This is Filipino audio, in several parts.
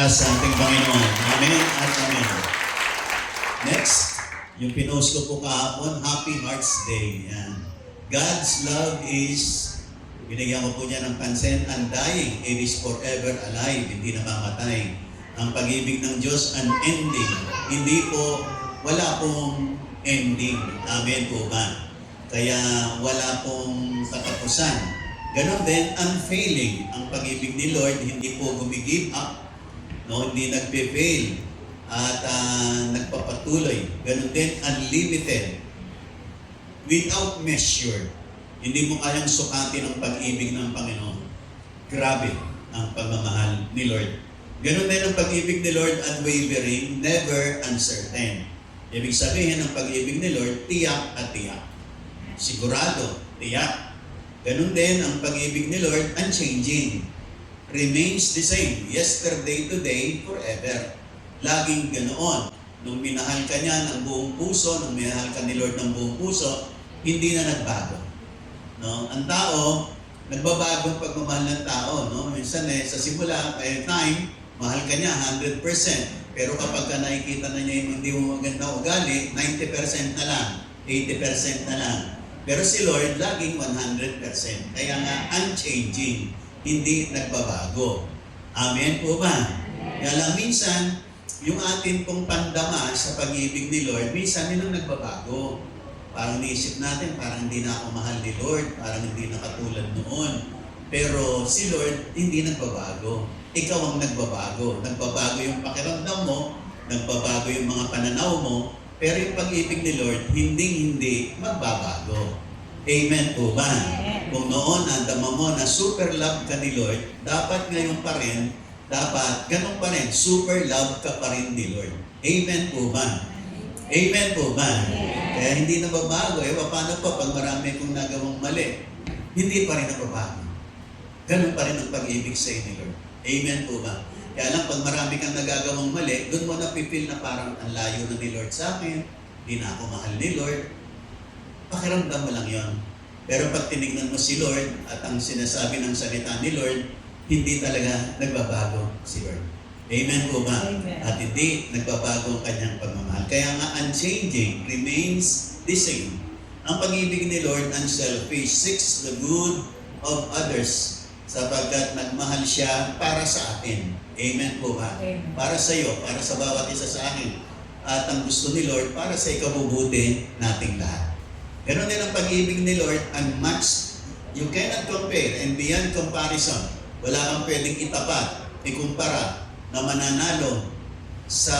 mataas sa ating Panginoon. Amen at amen. Next, yung pinost ko po kahapon, Happy Hearts Day. Yan. God's love is, binigyan ko po niya ng pansin, undying, it is forever alive, hindi namamatay. Ang pag-ibig ng Diyos, unending. Hindi po, wala pong ending. Amen po ba? Kaya wala pong katapusan. Ganon din, unfailing. Ang pag-ibig ni Lord, hindi po gumigive up. No? Hindi nagpe-fail. At nagpapatuloy. Ganon din, unlimited. Without measure. Hindi mo kayang sukatin ang pag-ibig ng Panginoon. Grabe ang pagmamahal ni Lord. Ganon din ang pag-ibig ni Lord, unwavering, never uncertain. Ibig sabihin ng pag-ibig ni Lord, tiyak at tiyak. Sigurado, tiyak. Ganon din ang pag-ibig ni Lord, unchanging. Remains the same. Yesterday, today, forever. Laging ganoon. Nung minahal ka niya ng buong puso, nung minahal ka ni Lord ng buong puso, hindi na nagbago. No? Ang tao, nagbabago ang pagmamahal ng tao. No? Minsan sa simula, time, mahal ka niya 100%. Pero kapag ka nakikita na niya yung hindi mo maganda ugali, 90% na lang, 80% na lang. Pero si Lord, laging 100%. Kaya nga, unchanging. Hindi nagbabago. Amen po ba? Kaya lang minsan, yung atin pong pandama sa pag-ibig ni Lord, minsan nilang nagbabago. Parang naisip natin, parang hindi na ako mahal ni Lord, parang hindi na katulad noon. Pero si Lord, hindi nagbabago. Ikaw ang nagbabago. Nagbabago yung pakiramdam mo, nagbabago yung mga pananaw mo, pero yung pag-ibig ni Lord, hindi magbabago. Amen po ba? Kung noon, andama mo na super love ka ni Lord, dapat ngayon pa rin, dapat ganun pa rin, super love ka pa rin ni Lord. Amen po ba? Amen po ba? Kaya hindi nababago. Paano pa pag marami kong nagawang mali? Hindi pa rin nababago. Ganun pa rin ang pag-ibig sa ni Lord. Amen po ba? Kaya lang, pag marami kang nagagawang mali, doon mo napipil na parang ang layo na ni Lord sa akin, hindi na ako mahal ni Lord. Pakiramdam mo lang yon. Pero pag tinignan mo si Lord at ang sinasabi ng salita ni Lord, hindi talaga nagbabago si Lord. Amen po ba? Amen. At hindi nagbabago ang kanyang pagmamahal. Kaya nga, unchanging, remains the same. Ang pag-ibig ni Lord, unselfish, seeks the good of others, sapagkat nagmahal siya para sa atin. Amen po ba? Amen. Para sa iyo, para sa bawat isa sa akin. At ang gusto ni Lord, para sa ikabubuti nating lahat. Ganon din ang pag-ibig ni Lord, unmatched. You cannot compare and beyond comparison. Wala kang pwedeng itapat, ikumpara, na mananalo sa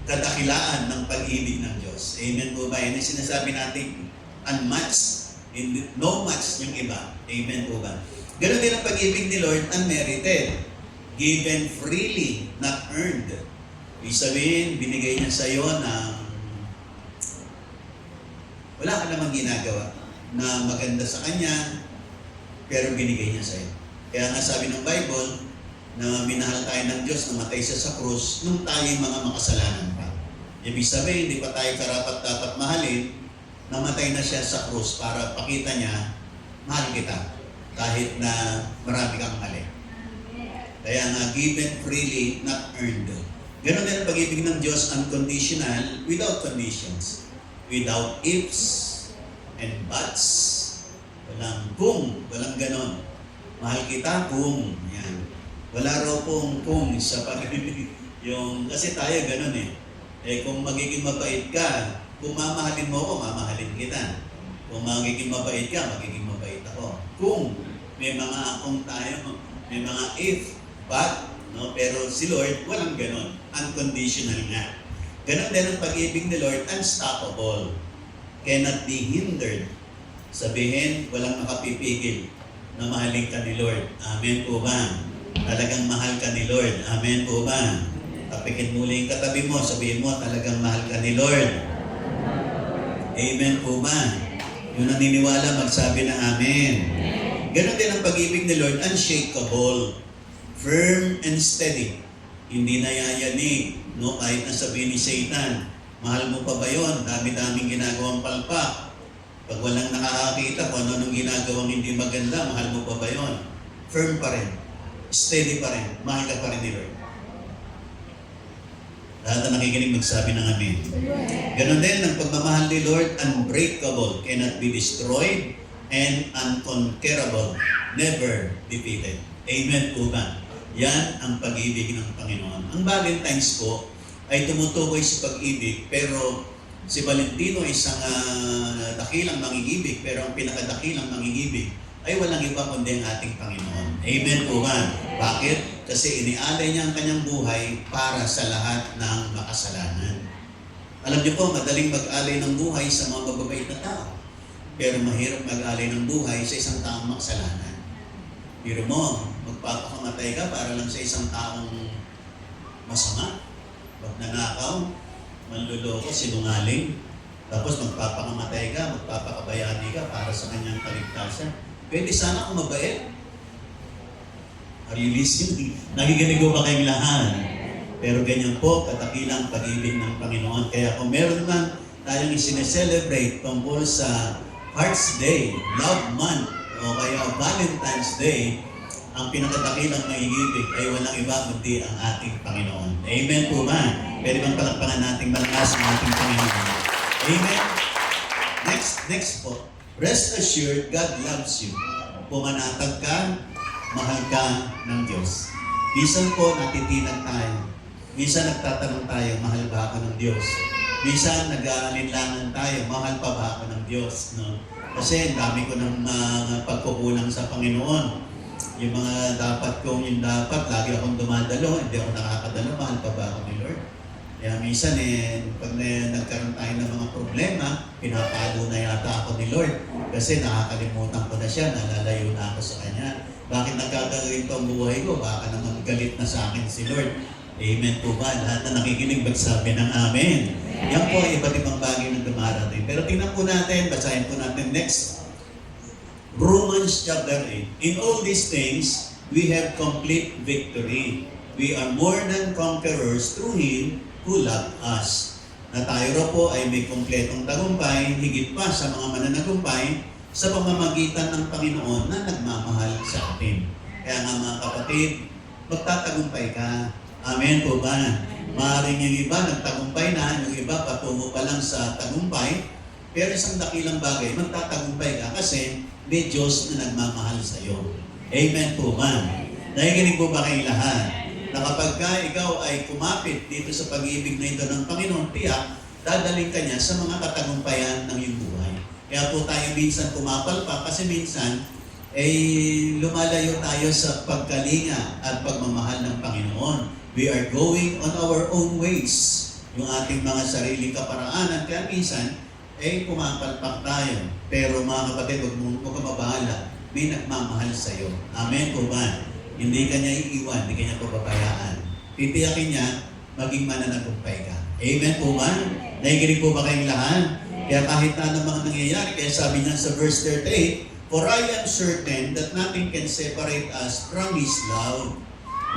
kadakilaan ng pag-ibig ng Diyos. Amen po ba? Yan ang sinasabi natin, unmatched, no match yung iba. Amen po ba? Ganon din ang pag-ibig ni Lord, unmerited. Given freely, not earned. Ibig sabihin, binigay niya sa iyo na wala ka namang ginagawa na maganda sa Kanya, pero binigay niya sa iyo. Kaya nga sabi ng Bible, na minahal tayo ng Diyos, namatay siya sa krus, nung tayo mga makasalanan pa. Ibig sabihin, hindi pa tayo karapat dapat mahalin, namatay na siya sa krus para pakita niya, mahal kita, kahit na marami kang mali. Kaya nga, given freely, not earned. Ganon din ang pag-ibig ng Diyos, unconditional, without conditions. Without ifs and buts. Walang kung, walang ganon. Mahal kita kung, yan. Wala raw kung sa pag-ibig. Kasi tayo ganon kung magiging mabait ka, kung mamahalin mo ako, mamahalin kita. Kung magiging mabait ka, magiging mabait ako. Kung may mga akong tayo, may mga if, but, no? Pero si Lord, walang ganon. Unconditional nga. Ganon din ang pag-ibig ni Lord, unstoppable. Cannot be hindered. Sabihin, walang makapipigil na mahalin ka ni Lord. Amen po ba? Talagang mahal ka ni Lord. Amen po ba? Tapikin muli yung katabi mo, sabihin mo, talagang mahal ka ni Lord. Amen po ba? Yung naniniwala, magsabi ng Amen. Ganon din ang pag-ibig ni Lord, unshakable, firm and steady. Hindi nayayanig, no? Kahit nasabihin ni Satan, mahal mo pa ba yun? Dami-daming ginagawang palpak. Pag walang nakakakita kung ano nung ginagawang hindi maganda, mahal mo pa ba yun? Firm pa rin. steady pa rin. Mahal ka pa rin ni Lord. Lahat na nakikinig magsabi ng amen. Ganon din, ang pagmamahal ni Lord, unbreakable, cannot be destroyed, and unconquerable, never defeated. Amen po ba? Yan ang pag-ibig ng Panginoon. Ang Valentine's po ay tumutukoy sa pag-ibig, pero si Valentino ay isang dakilang mangingibig, pero ang pinakadakilang mangingibig ay walang iba kundi ang ating Panginoon. Amen po ba? Bakit? Kasi inialay niya ang kanyang buhay para sa lahat ng makasalanan. Alam niyo po, madaling mag-alay ng buhay sa mga mababait na tao. Pero mahirap mag-alay ng buhay sa isang taong makasalanan. Pero mo, magpapakamatay ka para lang sa isang taong masama. Magnanakaw, manluloko, sinungaling. Tapos magpapakamatay ka, magpapakabayani ka para sa kanyang kaligtasan. Pwede sana kung mabait. Are you listening? Nakikinig ko ba kayong lahat? Pero ganyan po, katakilang pag-ibig ng Panginoon. Kaya kung meron man tayong isineselebrate tungkol sa Hearts Day, Love Month, o kaya Valentine's Day, ang pinakatakilang naiibig ay walang iba kundi ang ating Panginoon. Amen po ba? Pwede bang palakpakan nating malakas ang ating Panginoon? Amen? Next po. Rest assured, God loves you. Pumanatag ka, mahal ka ng Diyos. Minsan po, natitinag tayo. Minsan nagtatanong tayo, mahal ba ako ng Diyos? Minsan nag-aalinlangan tayo, mahal pa ba ako ng Diyos? No? Kasi ang dami ko ng pagkukulang sa Panginoon. Yung mga dapat lagi akong dumadalo, hindi ako nakakadalo, mahal pa ba ako ni Lord? Kaya minsan pag nagkaroon tayo ng mga problema, pinapalo na yata ako ni Lord. Kasi nakakalimutan ko na siya, nalalayo na ako sa Kanya. Bakit nagkagawin ko ang buhay ko? Baka naman galit na sa akin si Lord. Amen po ba? Lahat na nakikinig, magsabi ng Amen. Yan po ay iba't ibang bagay na dumarating. Pero tingnan po natin, basahin po natin next. Romans chapter 8. In all these things, we have complete victory. We are more than conquerors through Him who loved us. Na tayo raw po ay may kompletong tagumpay, higit pa sa mga mananagumpay, sa pamamagitan ng Panginoon na nagmamahal sa atin. Kaya nga mga kapatid, magtatagumpay ka. Amen po ba? Maaaring yung iba nagtagumpay na, yung iba patungo pa lang sa tagumpay, pero isang dakilang bagay, magtatagumpay ka kasi may Diyos na nagmamahal sa iyo. Amen po ba? Nakikinig po ba kayong lahat? Na kapag ikaw ay kumapit dito sa pag-ibig na ito ng Panginoon, tiyak, dadaling ka niya sa mga katagumpayan ng iyong buhay. Kaya po tayo minsan pumapalpa kasi minsan lumalayo tayo sa pagkalinga at pagmamahal ng Panginoon. We are going on our own ways. Yung ating mga sariling kaparaanan. Kaya minsan, pumapalpak tayo. Pero mga kapatid, huwag ka mabahala. May nagmamahal sa iyo. Amen po ba? Hindi ka niya iiwan, hindi ka niya pababayaan. Titiyakin niya, maging mananagumpay ka. Amen po ba? Nakikinig po ba kayong lahat? Kaya kahit na mga nangyayari, kaya sabi niya sa verse 38, For I am certain that nothing can separate us from His love,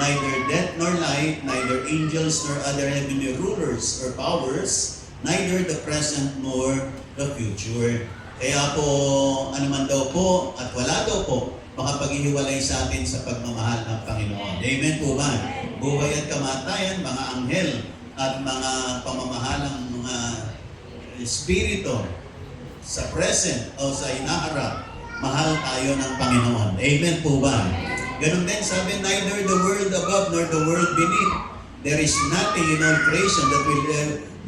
neither death nor life, neither angels nor other heavenly rulers or powers, neither the present nor the future. Kaya po, anuman daw po at wala daw po, makapaghihiwalay sa atin sa pagmamahal ng Panginoon. Amen po ba? Buhay at kamatayan, mga anghel at mga pamamahalang mga espiritu sa present o sa inaharap, mahal tayo ng Panginoon. Amen po ba? Ganun din sabi, neither the world above nor the world beneath. There is nothing in all creation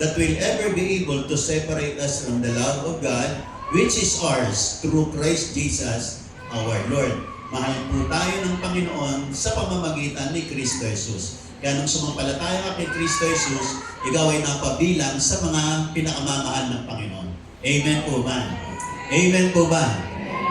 that will ever be able to separate us from the love of God, which is ours through Christ Jesus our Lord. Mahal po tayo ng Panginoon sa pamamagitan ni Kristo Jesus. Kaya nung sumampalataya ka kay Kristo Jesus, ikaw ay napabilang sa mga pinakamamahal ng Panginoon. Amen po ba? Amen po ba?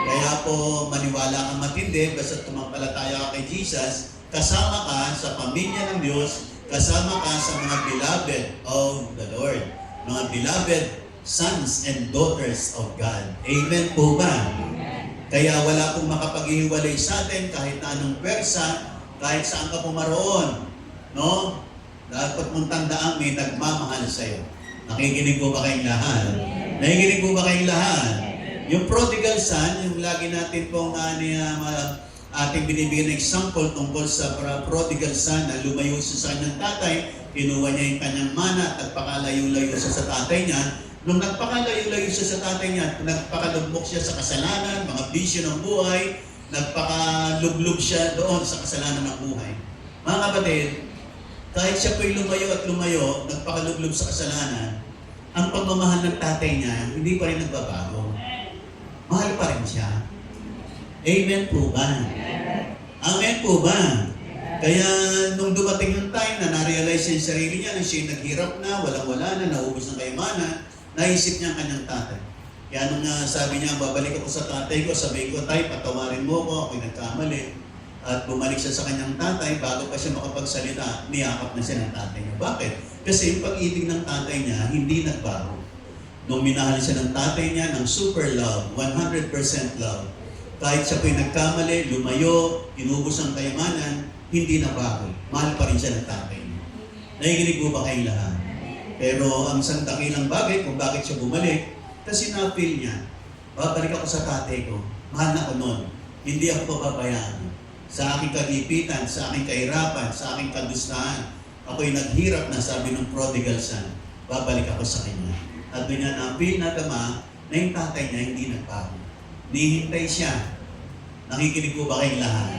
Kaya po maniwala kang matindi, basta tumampalataya ka kay Jesus, kasama ka sa pamilya ng Diyos, kasama ka sa mga beloved of the Lord. Mga beloved sons and daughters of God. Amen po ba? Kaya wala pong makapaghihiwalay sa atin kahit na anong pwersa, kahit saan ka pumaroon. No? Dapat mong tandaan may nagmamahal sa iyo. Nakikinig po ba kayong lahat? Nakikinig po ba kayong lahat? Yung prodigal son, yung lagi natin pong ating binibigyan ng example tungkol sa prodigal son na lumayo siya sa kanyang tatay, kinuha niya yung kanyang mana at nagpakalayo-layo siya sa tatay niya. Nung nagpakalayo-layo siya sa tatay niya, nagpakalubok siya sa kasalanan, mga bisyo ng buhay, nagpakalublog siya doon sa kasalanan ng buhay. Mga kapatid, kahit siya po'y lumayo at lumayo, nagpakalublog sa kasalanan, ang pagmamahal ng tatay niya, hindi pa rin nagbabago. Mahal pa rin siya. Amen po ba? Amen po ba? Kaya nung dumating yung time na na-realize niya yung sarili niya, na siya'y naghirap na, walang-wala na, naubos ng kayamanan, naisip niya ang kanyang tatay. Kaya nung sabi niya, babalik ako sa tatay ko, sabi ko, tay, patawarin mo ko, ako'y nagkamali. At bumalik siya sa kanyang tatay, bago pa siya makapagsalita, niyakap na siya ng tatay niya. Bakit? Kasi yung pag-ibig ng tatay niya, hindi nagbago. Nung minahal siya ng tatay niya ng super love, 100% love, kahit siya po'y nagkamali, lumayo, inubos ang kayamanan, hindi na bago. Mahal pa rin siya ng tatay niya. Nakikinig po ba kayong lahat? Pero ang isang dakilang bagay kung bakit siya bumalik, kasi na-feel niya, babalik ako sa tatay ko, mahal na ako noon, hindi ako pababayaan. Sa aking kagipitan, sa aking kahirapan, sa aking kadustahan, ako'y naghirap na, sabi ng prodigal son, babalik ako sa kanya. At doon niya na-feel na tama na yung tatay niya hindi nagbago. Nihintay siya. Nakikinig po ba kayong lahat?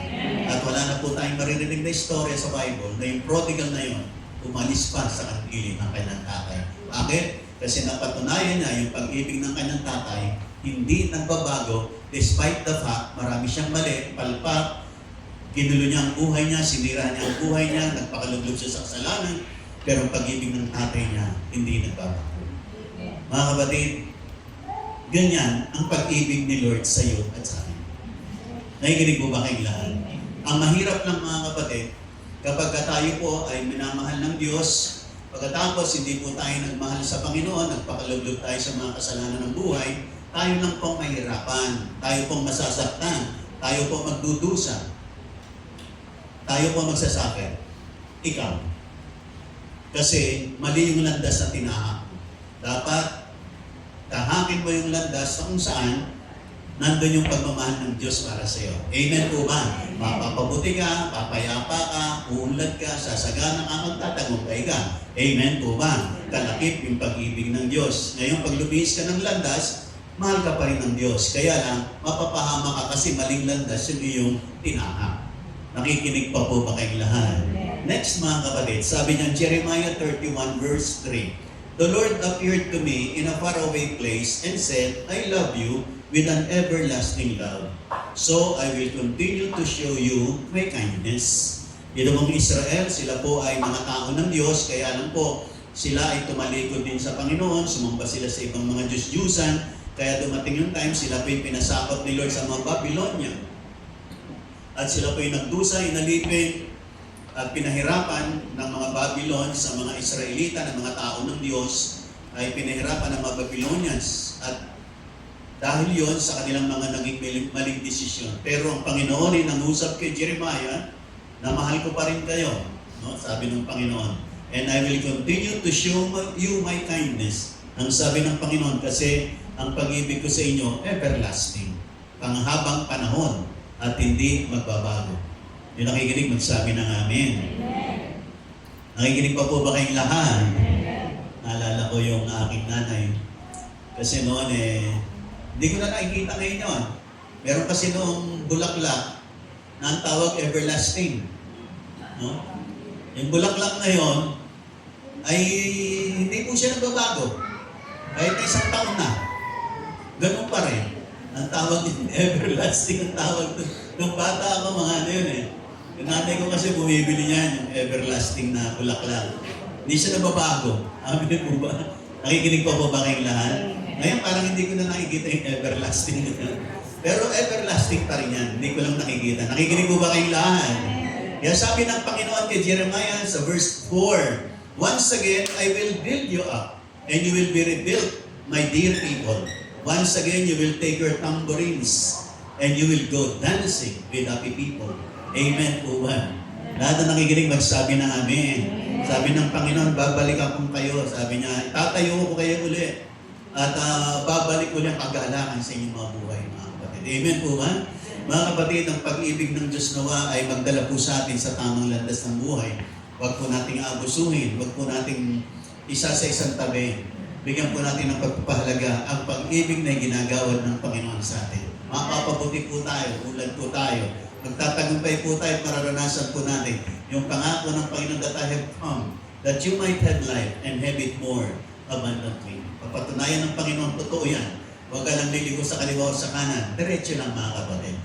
At wala na po tayong maririnig na istorya sa Bible na yung prodigal na yun, umalis pa sa kanilin ng kanyang tatay. Bakit? Kasi napatunayan niya yung pag-ibig ng kanyang tatay, hindi nagbabago despite the fact marami siyang mali, palpak, ginulo niya ang buhay niya, sinira niya ang buhay niya, nagpakalublog siya sa kasalanan, pero ang pag-ibig ng tatay niya, hindi nagbabago. Mga kapatid, ganyan ang pag-ibig ni Lord sa iyo at sa akin. Nakikinig po ba kayong lahat? Ang mahirap ng mga kapatid, kapag tayo po ay minamahal ng Diyos, pagkatapos hindi po tayo nagmahal sa Panginoon, nagpakalublog tayo sa mga kasalanan ng buhay, tayo lang pong mahirapan, tayo pong masasaktan, tayo pong magdudusa, tayo pong magsasakit. Ikaw. Kasi mali yung landas na tinahak mo. Dapat tahakin mo yung landas na kung saan nandun yung pagmamahal ng Diyos para sa iyo. Amen po ba? Mapapabuti ka, papayapa ka, uunlad ka, sasagana ka, magtatagumpay ka. Amen po ba? Kalakip yung pag-ibig ng Diyos. Ngayon, pag lumihis ka ng landas, mahal ka pa rin ng Diyos. Kaya lang, mapapahama ka kasi maling landas yung iyong tinahak. Nakikinig pa po ba kayong lahat? Next mga kapatid, sabi niya Jeremiah 31 verse 3, "The Lord appeared to me in a faraway place and said, I love you with an everlasting love. So I will continue to show you my kindness." Dito mong Israel, sila po ay mga tao ng Diyos, kaya lang po, sila ay tumalikod din sa Panginoon, sumamba sila sa ibang mga Diyos-Diyusan, kaya dumating yung time, sila po yung pinasakop ni Lord sa mga Babylonia. At sila po yung nagdusa, inalipin, at pinahirapan ng mga Babylon sa mga Israelita, ng mga tao ng Diyos, ay pinahirapan ng mga Babylonians. At dahil yon sa kanilang mga naging maling desisyon. Pero ang Panginoon ay nangusap kay Jeremiah na mahal ko pa rin kayo. No? Sabi ng Panginoon, "And I will continue to show you my kindness." Ang sabi ng Panginoon, kasi ang pag-ibig ko sa inyo, everlasting. Panghabang panahon at hindi magbabago. Yung nakikinig, magsabi ng amen. Nakikinig pa po ba kayong lahat? Naalala ko yung aking nanay. Kasi noon hindi ko na nakikita ngayon yun. Meron kasi noong bulaklak na ang tawag everlasting. No? Yung bulaklak na yon ay hindi po siya nagbabago. Kahit na isang taon na. Ganun pa rin. Ang tawag din everlasting, ang tawag doon. Nung bata ako, mga ano yun Yung nanay ko kasi bumibili niyan, yung everlasting na bulaklak. Hindi siya nababago. Amin po ba? Nakikinig pa po ba kayong lahat? Ngayon parang hindi ko na nakikita yung everlasting. Pero everlasting pa rin yan. Hindi ko lang nakikita. Nakikinig po ba kayong lahat? Kaya sabi ng Panginoon kay Jeremiah sa verse 4, "Once again, I will build you up, and you will be rebuilt, my dear people. Once again, you will take your tambourines, and you will go dancing with happy people." Amen po ba? Lahat na nakikinig, magsabi ng amen. Sabi ng Panginoon, babalik ako kayo. Sabi niya, tatayo ko kayo uli. At babalik uli ang kagalakan sa inyong mga buhay, mga kapatid. Amen po ba? Mga kapatid, ang pag-ibig ng Diyos nawa ay magdala po sa atin sa tamang landas ng buhay. Huwag po nating abusuhin, huwag po nating isa sa isang tabi. Bigyan po natin ng pagpapahalaga ang pag-ibig na ginagawad ng Panginoon sa atin. Mapapabuti po tayo, ulad po tayo. Magtatagumpay po tayo, mararanasan po natin yung pangako ng Panginoon that I have come, that you might have life and have it more abundantly. Papatunayan ng Panginoon, totoo yan. Huwag ka lang liligo sa kaliwa o sa kanan. Diretso lang mga kapatid.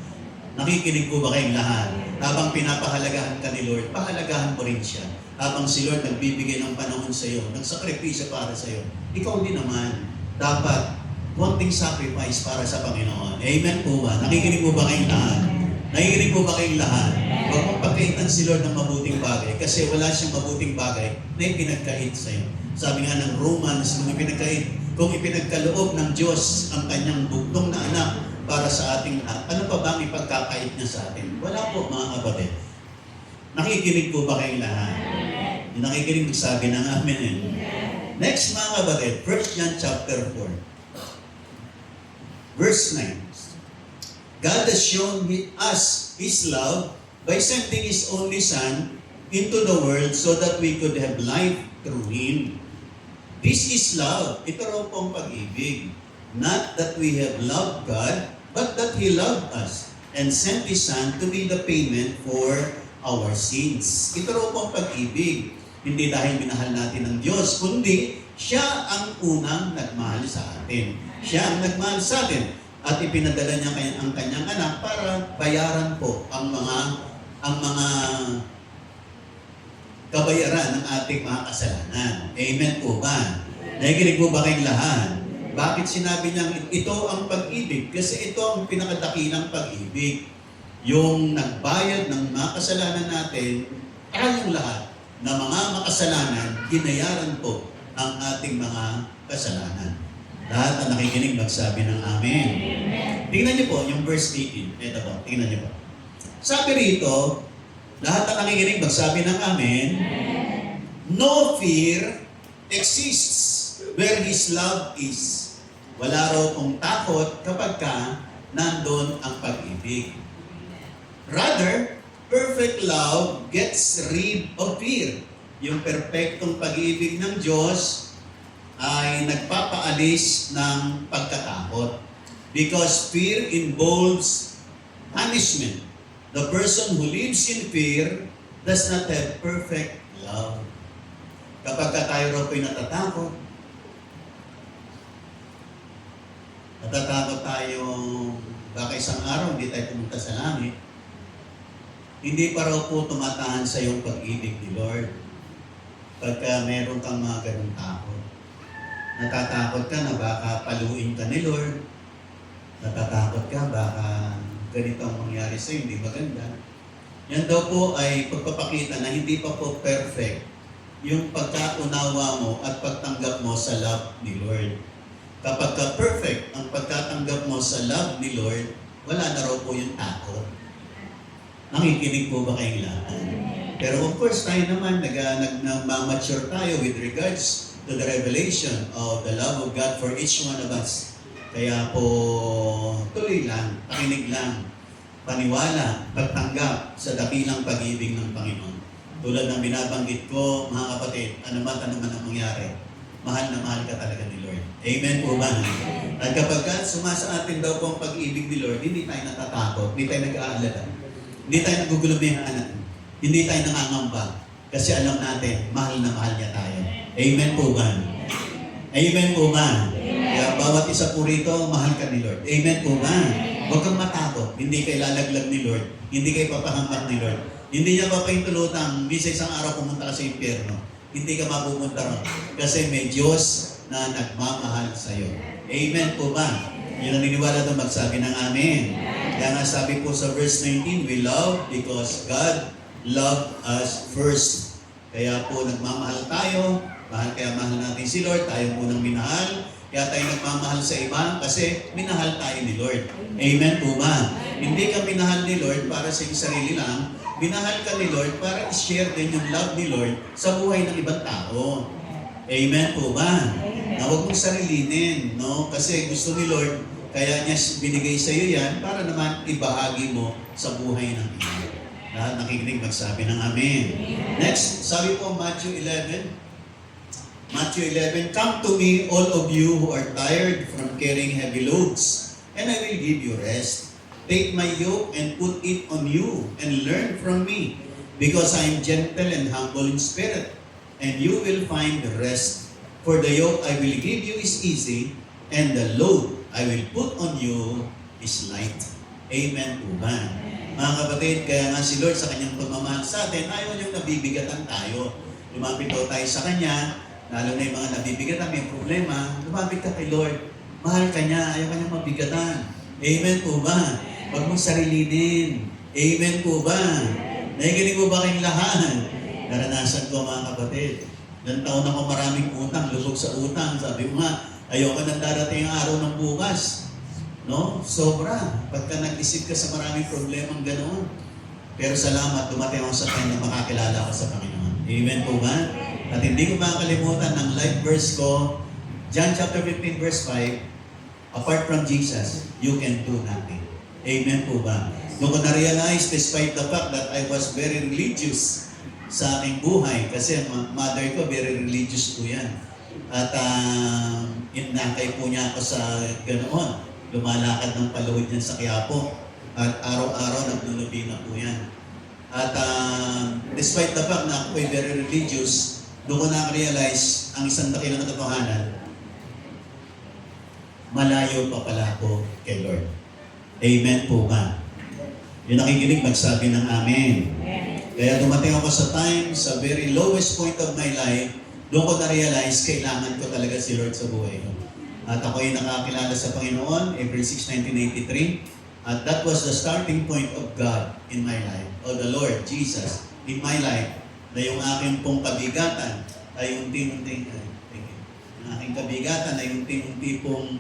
Nakikinig po ba kayong lahat? Habang pinapahalagahan ka ni Lord, pahalagahan mo rin siya. Habang si Lord nagbibigay ng panahon sa iyo, nagsakripisyo para sa iyo, ikaw din naman dapat konting sacrifice para sa Panginoon. Amen po ba? Nakikinig po ba kayong lahat? Nakikinig po ba kayong lahat? Huwag mong pagkaitan si Lord ng mabuting bagay kasi wala siyang mabuting bagay na ipinagkait sa iyo. Sabi nga ng Romans, kung ipinagkaloob ng Diyos ang kanyang bugtong na anak para sa ating lahat, ano pa ba ang ipagkakait niya sa atin? Wala po mga kapatid. Nakikinig po ba kayong lahat? Yung nakikinig magsabi ng amen. Next mga kapatid, 1 John chapter 4. Verse 9. God has shown us His love by sending His only Son into the world so that we could have life through Him. This is love. Ito raw pong pag-ibig. Not that we have loved God, but that He loved us and sent His Son to be the payment for our sins. Ito raw pong pag-ibig. Hindi dahil minahal natin ng Diyos, kundi Siya ang unang nagmahal sa atin. Siya ang nagmahal sa atin at ipinadala niya ang kanyang anak para bayaran po ang mga kabayaran ng ating mga kasalanan. Amen po ba? Nakikinig po ba kayong lahat? Bakit sinabi niya ito ang pag-ibig? Kasi ito ang pinakadakilang pag-ibig. Yung nagbayad ng mga kasalanan natin, tayong lahat na mga makasalanan, ginayaran po ang ating mga kasalanan. Lahat na nakikinig magsabi ng amen. Tingnan niyo po yung verse 18. Ito po, tingnan niyo po. Sabi rito, lahat na nakikinig magsabi ng amen. No fear exists where His love is. Wala raw pong takot kapag ka nandun ang pag-ibig. Rather, perfect love gets rid of fear. Yung perpektong pag-ibig ng Diyos ay nagpapaalis ng pagkatakot. Because fear involves punishment. The person who lives in fear does not have perfect love. Kapag tayo raw po'y natatakot tayo, baka isang araw hindi tayo pumunta sa langit, hindi pa raw po tumatahan sa iyong pag-ibig ni Lord. Pagka meron kang mga ganung takot. Natatakot ka na baka paluin ka ni Lord. Natatakot ka baka ganito ang mangyari sa iyo, hindi maganda. Yan daw po ay pagpapakita na hindi pa po perfect yung pagkaunawa mo at pagtanggap mo sa love ni Lord. Kapag ka-perfect ang pagkatanggap mo sa love ni Lord, wala na raw po yung takot. Nakikinig po ba kayong lahat? Pero of course, tayo naman, nag-mature tayo with regards to the revelation of the love of God for each one of us. Kaya po, tuloy lang, pakinig lang, paniwala, pagtanggap sa dakilang pag-ibig ng Panginoon. Tulad ng binabanggit ko, mga kapatid, ano man ang mangyari, mahal na mahal ka talaga ni Lord. Amen po ba? At kapag sumasa atin daw po ang pag-ibig ni Lord, hindi tayo natatakot, hindi tayo nag-aalala, hindi tayo nagugulubihan, hindi tayo nangangamba. Kasi alam natin, mahal na mahal niya tayo. Amen po ba? Amen po ba? Kaya bawat isa po rito, mahal ka ni Lord. Amen po ba? Huwag kang matakot. Hindi kayo lalaglag ni Lord. Hindi kayo papahambat ni Lord. Hindi niya papahintulutang, bisa isang araw pumunta ka sa impyerno. Hindi ka mapupunta ron. Kasi may Diyos na nagmamahal sa iyo. Amen po ba? Yung naniniwala doon, magsabi ng amen. Kaya nga sabi po sa verse 19, we love because God loved us first. Kaya po nagmamahal tayo. Kaya mahal natin si Lord. Tayo po nang minahal. Kaya tayo nagmamahal sa iba kasi minahal tayo ni Lord. Amen po ba? Hindi ka minahal ni Lord para sa iyong sarili lang. Minahal ka ni Lord para i-share din yung love ni Lord sa buhay ng ibang tao. Amen po ba? Na huwag mong sarilinin, no? Kasi gusto ni Lord, Kaya niya binigay sa iyo yan para naman ibahagi mo sa buhay ng iba. Lahat nakikinig magsabi ng Amen. Next, sabi po Matthew 11. Matthew 11, "Come to me, all of you who are tired from carrying heavy loads, and I will give you rest. Take my yoke and put it on you, and learn from me, because I am gentle and humble in spirit, and you will find rest. For the yoke I will give you is easy, and the load I will put on you is light." Amen po ba? Mga kapatid, kaya nga si Lord sa kanyang pagmamahal sa atin, ayaw niyang nabibigatan tayo. Lumapit daw tayo sa Kanya, lalo na yung mga nabibigatan, may problema, lumapit ka kay Lord. Mahal ka niya, ayaw ka niyang mabigatan. Amen po ba? Huwag mong sarilinin. Amen po ba? Nakikinig mo ba kayong lahat? Naranasan ko mga kapatid. Ilang taon ako maraming utang, lusog sa utang. Sabi ko nga, ayoko nang darating ang araw ng bukas. No? Sobra. Pagka nag-isip ka sa maraming problemang ganoon. Pero salamat, dumating ako sa time na makakilala ako sa Panginoon. Amen po ba? At hindi ko makakalimutan ng life verse ko, John chapter 15 verse 5, "Apart from Jesus, you can do nothing." Amen po ba? Doon ko na-realize, despite the fact that I was very religious sa aking buhay, kasi mother ko, very religious po yan. At inakay po niya ako sa ganoon. Lumalakad ng paluhod yan sa Quiapo. At araw-araw naglulubina po yan. At despite the fact na ako ay very religious, doon ko na-realize ang isang dakilang katotohanan, malayo pa pala ako kay Lord. Amen po ba? Yung nakikinig, magsabi ng Amen. Kaya dumating ako sa time, sa very lowest point of my life, doon ko na-realize, kailangan ko talaga si Lord sa buhay ko. At ako ay nakakilala sa Panginoon, April 6, 1983. At that was the starting point of God in my life, or the Lord Jesus in my life, na yung aking pong kabigatan ay unti-unti, yung aking kabigatan ay unti-unti pong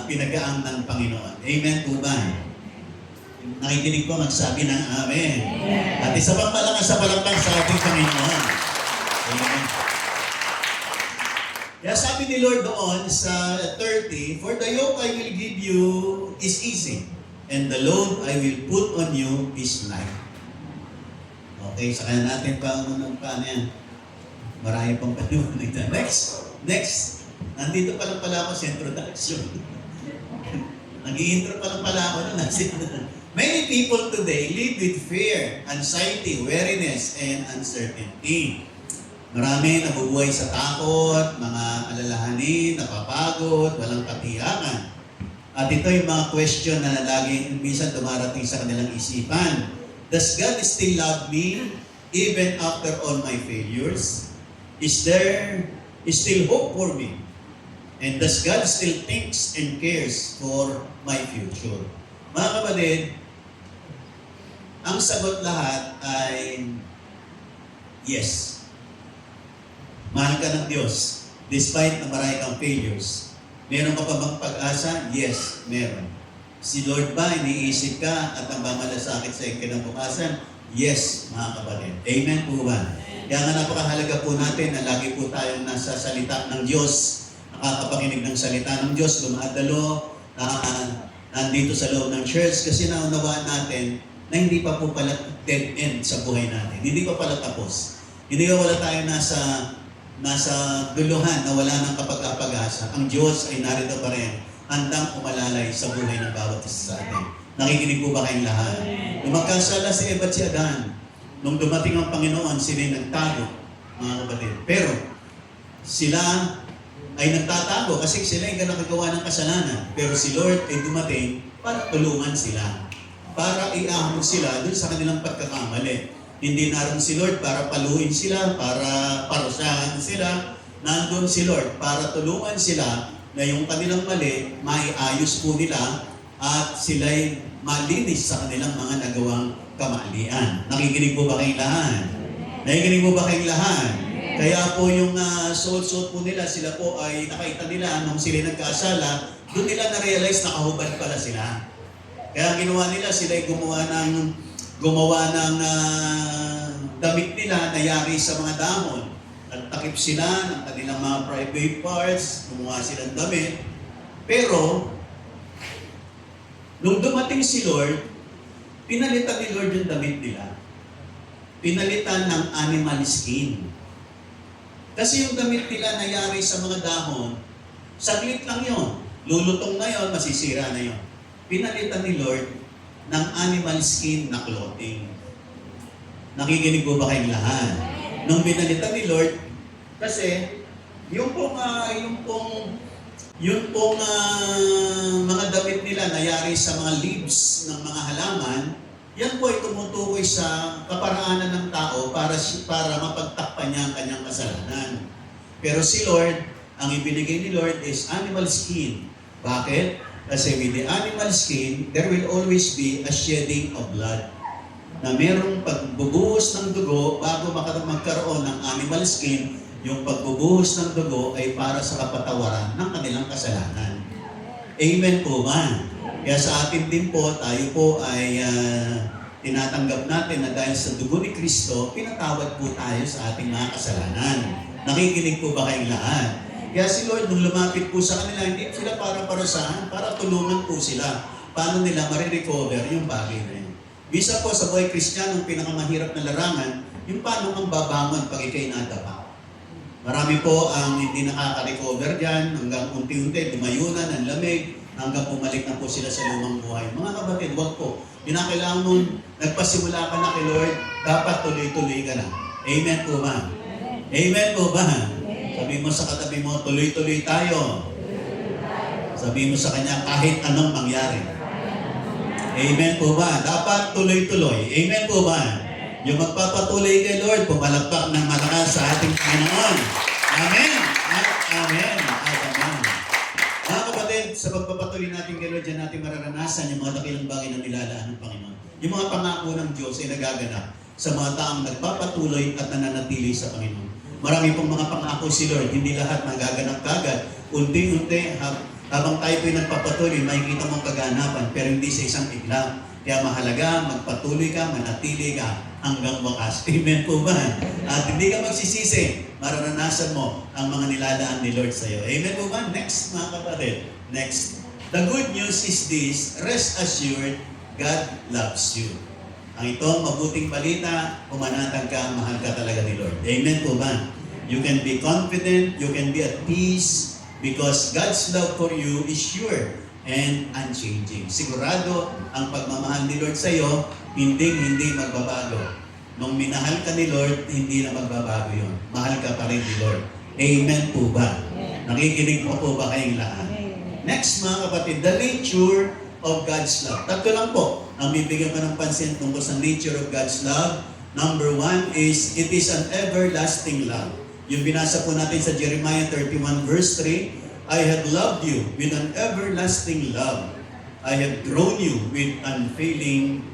pinagaang ng Panginoon. Amen po ba? Nakikinig po, magsabi ng Amen. At isa pang malakas sa palakpak sa ating Panginoon. Amen. Kaya sabi ni Lord doon sa 30, "For the yoke I will give you is easy, and the load I will put on you is light." Okay, saka natin pa paano yan. Marami pang paliwanag. Next. Nandito pa lang pala ako sa introduction. Nag-i-intro pa lang pala ako na Many people today live with fear, anxiety, weariness, and uncertainty. Marami nabubuhay sa takot, mga alalahanin, napapagod, walang katiyakan. At ito yung mga question na laging minsan dumarating sa kanilang isipan. Does God still love me even after all my failures? Is there still hope for me? And does God still thinks and cares for my future? Mga kapatid, ang sagot lahat ay yes. Mahal ka ng Diyos, despite na marami kang failures. Meron ka pa bang pag-asa? Yes, meron. Si Lord ba, iniisip ka at ang mamalasakit sa kinabukasan? Yes, mga kapatid. Amen po ba? Kaya nga napakahalaga po natin na lagi po tayong nasa salita ng Diyos, nakakapakinig ng salita ng Diyos, dumadalo, nandito sa loob ng church, kasi naunawaan natin na hindi pa po pala dead end sa buhay natin. Hindi pa pala tapos. Hindi pa wala tayo nasa duluhan na wala ng kapag-apag-asa. Ang Diyos ay narito pa rin, handang umalalay sa buhay ng bawat isa sa atin. Nakikinig po ba kayong lahat? Nung magkasala si Eva at si Adan, nung dumating ang Panginoon, sila'y nagtago, mga kapatid. Pero, sila ay nagtatago kasi sila ay nakagawa ng kasalanan. Pero si Lord ay dumating para tulungan sila. Para iahon sila dun sa kanilang pagkakamali. Hindi naroon si Lord para paluin sila, para parusahan sila. Nandun si Lord para tulungan sila na yung kanilang mali, maiayos po nila at sila'y malinis sa kanilang mga nagawang kamalian. Nakikinig po ba kayong lahat? Nakikinig po ba kayong lahat? Kaya po yung suot-suot po nila, sila po ay nakita nila nung sila nagkasala, doon nila na-realize na kahubad pala sila. Kaya ginawa nila, sila ay gumawa ng damit nila na yari sa mga dahon. Nagtakip sila ng kanilang mga private parts, gumawa silang damit. Pero, Nung dumating si Lord, pinalitan ni Lord yung damit nila. Pinalitan ng animal skin. Kasi yung damit nila nayari sa mga dahon, saglit lang yon. Lulutong na yon, masisira na yon. Pinalitan ni Lord ng animal skin na clothing. Nakikinig po ba kayong lahat? Nung pinalitan ni Lord, kasi yung pong mga damit nila nayari sa mga leaves ng mga halaman, yan po ay tumutukoy sa kaparaanan ng tao para mapagtakpan niya ang kanyang kasalanan. Pero si Lord, ang ibinigay ni Lord is animal skin. Bakit? Kasi with the animal skin, there will always be a shedding of blood. Na merong pagbubuhos ng dugo bago magkaroon ng animal skin, yung pagbubuhos ng dugo ay para sa kapatawaran ng kanilang kasalanan. Amen po ba? Kaya sa atin din po, tayo po ay tinatanggap natin na dahil sa dugo ni Kristo, pinatawad po tayo sa ating mga kasalanan. Nakikinig po ba kayong lahat? Kaya si Lord, nung lumapit po sa kanila, hindi sila para parusahan, para tulungan po sila. Paano nila marirecover yung bagay na yun? Bisa po sa buhay Kristiyano, ang pinakamahirap na larangan, yung paano ang babangon pag ikay nadapa. Marami po ang hindi nakaka-recover dyan, hanggang unti-unti, lumayunan, ang lamig, hanggang bumalik na po sila sa lumang buhay. Mga kapatid, wag po. Kinakailangan mo, nagpasimula ka na kay Lord, dapat tuloy-tuloy ka na. Amen po ba? Amen po ba? Sabi mo sa katabi mo, tuloy-tuloy tayo. Sabi mo sa kanya, kahit anong mangyari. Amen po ba? Dapat tuloy-tuloy. Amen po ba? Yung magpapatuloy kay Lord, pumalakpak ng malakas sa ating Panginoon. Amen! At amen! At amen! Mga kapatid, sa pagpapatuloy natin kay Lord, dyan natin mararanasan yung mga dakilang bagay na nilalaan ng Panginoon. Yung mga pangako ng Diyos ay nagaganap sa mga taong nagpapatuloy at nananatili sa Panginoon. Marami pong mga pangako si Lord, hindi lahat nagaganap kagad. Unti-unti, habang tayo po'y nagpapatuloy, makikita mong kaganapan, pero hindi sa isang iglang. Kaya mahalaga, magpatuloy ka, manatili ka hanggang wakas. Amen po ba? At hindi ka magsisisi, mararanasan mo ang mga nilalaan ni Lord sa iyo. Amen po ba? Next, mga kapatid. Next. The good news is this, rest assured, God loves you. Ang itong mabuting balita, pumanatag ka, mahal ka talaga ni Lord. Amen po ba? You can be confident, you can be at peace, because God's love for you is sure and unchanging. Sigurado, ang pagmamahal ni Lord sa iyo, hindi magbabago. Nung minahal ka ni Lord, hindi na magbabago yun. Mahal ka pa rin ni Lord. Amen po ba? Nakikinig po ba kayong lahat? Next, mga kapatid, the nature of God's love. Tatlo lang po ang bibigyan ko ng pansin tungkol sa nature of God's love. Number one is, it is an everlasting love. Yung binasa po natin sa Jeremiah 31 verse 3, I have loved you with an everlasting love. I have drawn you with unfailing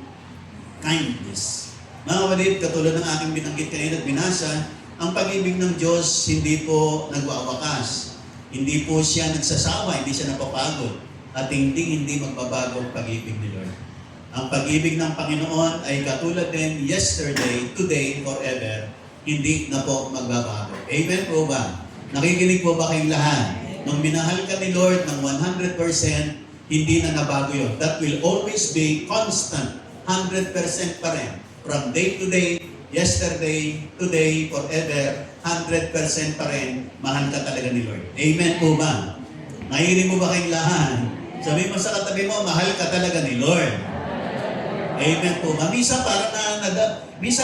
kindness. Mga kapatid, katulad ng aking binanggit kanina at binasa, ang pag-ibig ng Diyos hindi po nagwawakas. Hindi po siya nagsasawa, hindi siya napapagod. At hindi magbabago ang pag-ibig ni Lord. Ang pag-ibig ng Panginoon ay katulad din yesterday, today, forever. Hindi na po magbabago. Amen po ba? Nakikinig po ba kayong lahat? Nung minahal ka ni Lord ng 100%, hindi na nabago yun. That will always be constant. 100% pa rin. From day to day, yesterday, today, forever, 100% pa rin, mahal ka talaga ni Lord. Amen po ba? Nahihinig mo ba kayong lahat? Sabi mo sa katabi mo, mahal ka talaga ni Lord. Amen po ba? Minsan